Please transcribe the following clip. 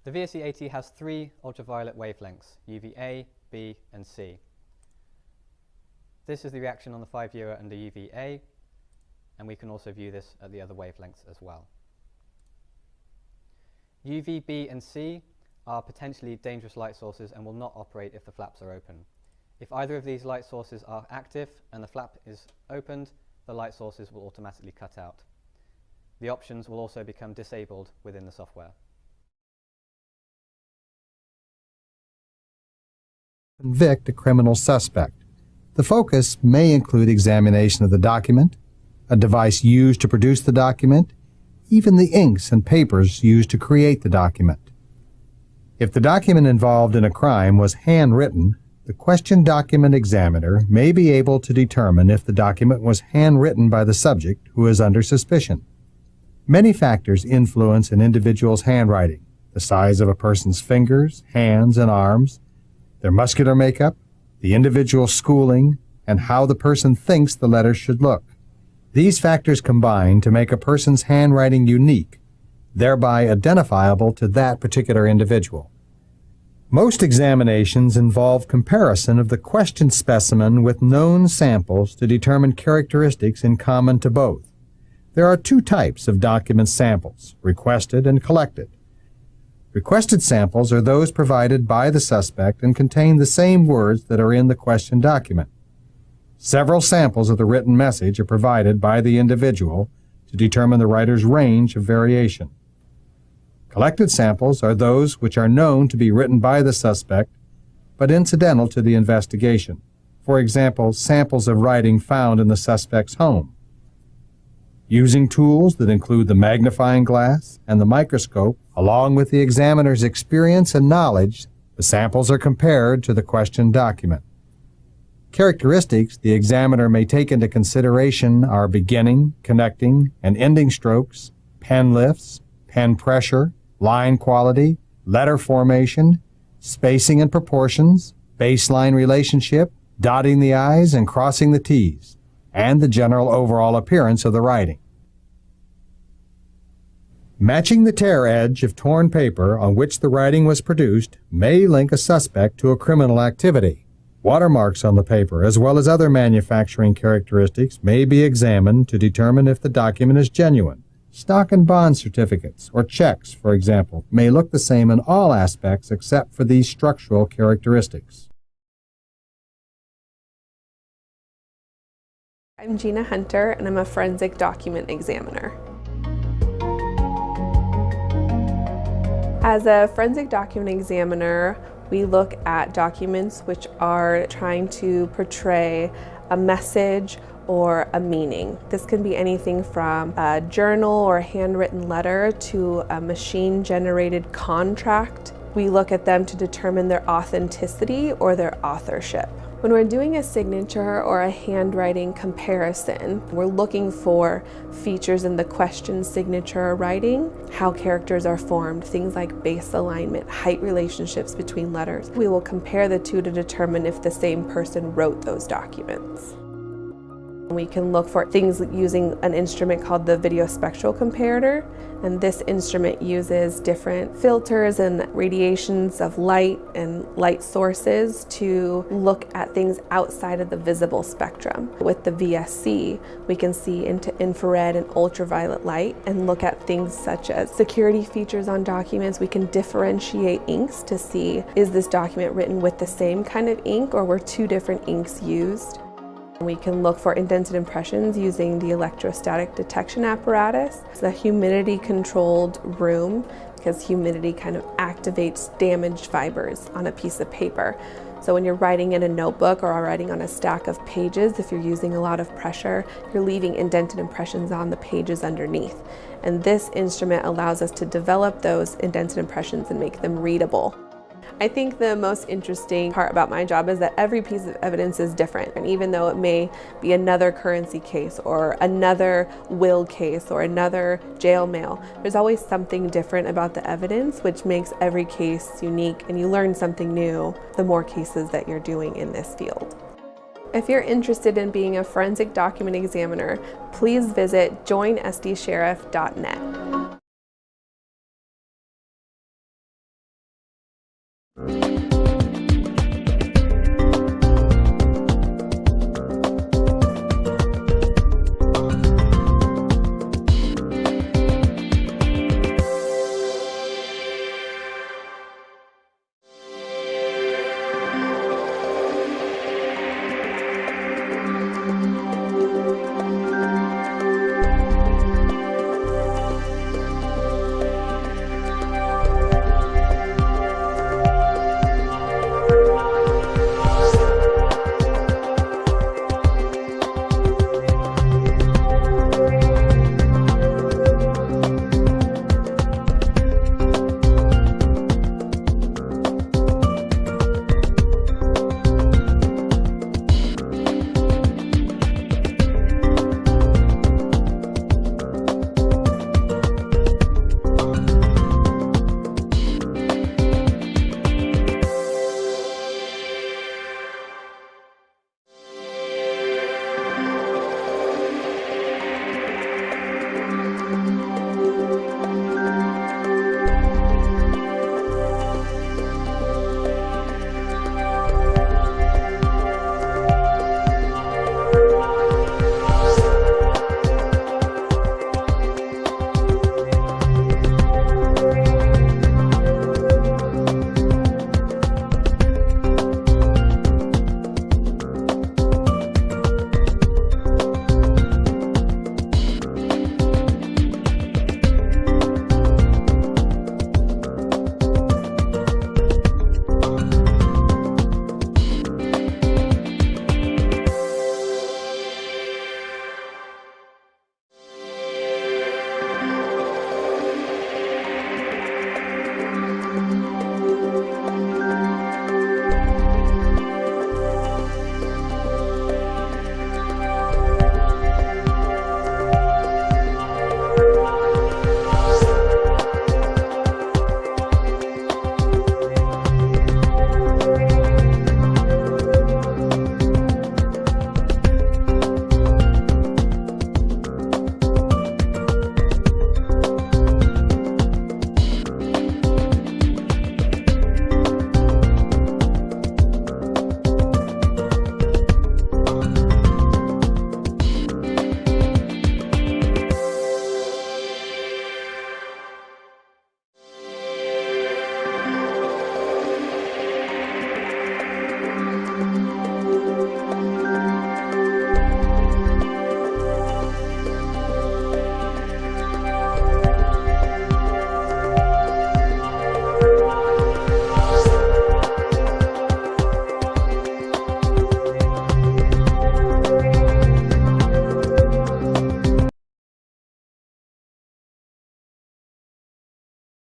The VSE-AT has three ultraviolet wavelengths, UVA, B and C. This is the reaction on the 5-year under UVA, and we can also view this at the other wavelengths as well. UV, B and C are potentially dangerous light sources and will not operate if the flaps are open. If either of these light sources are active and the flap is opened, the light sources will automatically cut out. The options will also become disabled within the software. Convict a criminal suspect. The focus may include examination of the document, a device used to produce the document, even the inks and papers used to create the document. If the document involved in a crime was handwritten, the question document examiner may be able to determine if the document was handwritten by the subject who is under suspicion. Many factors influence an individual's handwriting: the size of a person's fingers, hands, and arms, their muscular makeup, the individual's schooling, and how the person thinks the letters should look. These factors combine to make a person's handwriting unique, thereby identifiable to that particular individual. Most examinations involve comparison of the question specimen with known samples to determine characteristics in common to both. There are two types of document samples, requested and collected. Requested samples are those provided by the suspect and contain the same words that are in the question document. Several samples of the written message are provided by the individual to determine the writer's range of variation. Collected samples are those which are known to be written by the suspect, but incidental to the investigation. For example, samples of writing found in the suspect's home. Using tools that include the magnifying glass and the microscope, along with the examiner's experience and knowledge, the samples are compared to the question document. Characteristics the examiner may take into consideration are beginning, connecting, and ending strokes, pen lifts, pen pressure, line quality, letter formation, spacing and proportions, baseline relationship, dotting the I's and crossing the T's, and the general overall appearance of the writing. Matching the tear edge of torn paper on which the writing was produced may link a suspect to a criminal activity. Watermarks on the paper, as well as other manufacturing characteristics, may be examined to determine if the document is genuine. Stock and bond certificates, or checks, for example, may look the same in all aspects except for these structural characteristics. I'm Gina Hunter, and I'm a forensic document examiner. As a forensic document examiner, we look at documents which are trying to portray a message or a meaning. This can be anything from a journal or a handwritten letter to a machine-generated contract. We look at them to determine their authenticity or their authorship. When we're doing a signature or a handwriting comparison, we're looking for features in the question signature or writing, how characters are formed, things like base alignment, height relationships between letters. We will compare the two to determine if the same person wrote those documents. We can look for things using an instrument called the video spectral comparator, and this instrument uses different filters and radiations of light and light sources to look at things outside of the visible spectrum. With the VSC, we can see into infrared and ultraviolet light and look at things such as security features on documents. We can differentiate inks to see, is this document written with the same kind of ink or were two different inks used? We can look for indented impressions using the electrostatic detection apparatus. It's a humidity-controlled room because humidity kind of activates damaged fibers on a piece of paper. So when you're writing in a notebook or writing on a stack of pages, if you're using a lot of pressure, you're leaving indented impressions on the pages underneath. And this instrument allows us to develop those indented impressions and make them readable. I think the most interesting part about my job is that every piece of evidence is different. And even though it may be another currency case or another will case or another jail mail, there's always something different about the evidence, which makes every case unique, and you learn something new the more cases that you're doing in this field. If you're interested in being a forensic document examiner, please visit joinsdsheriff.net.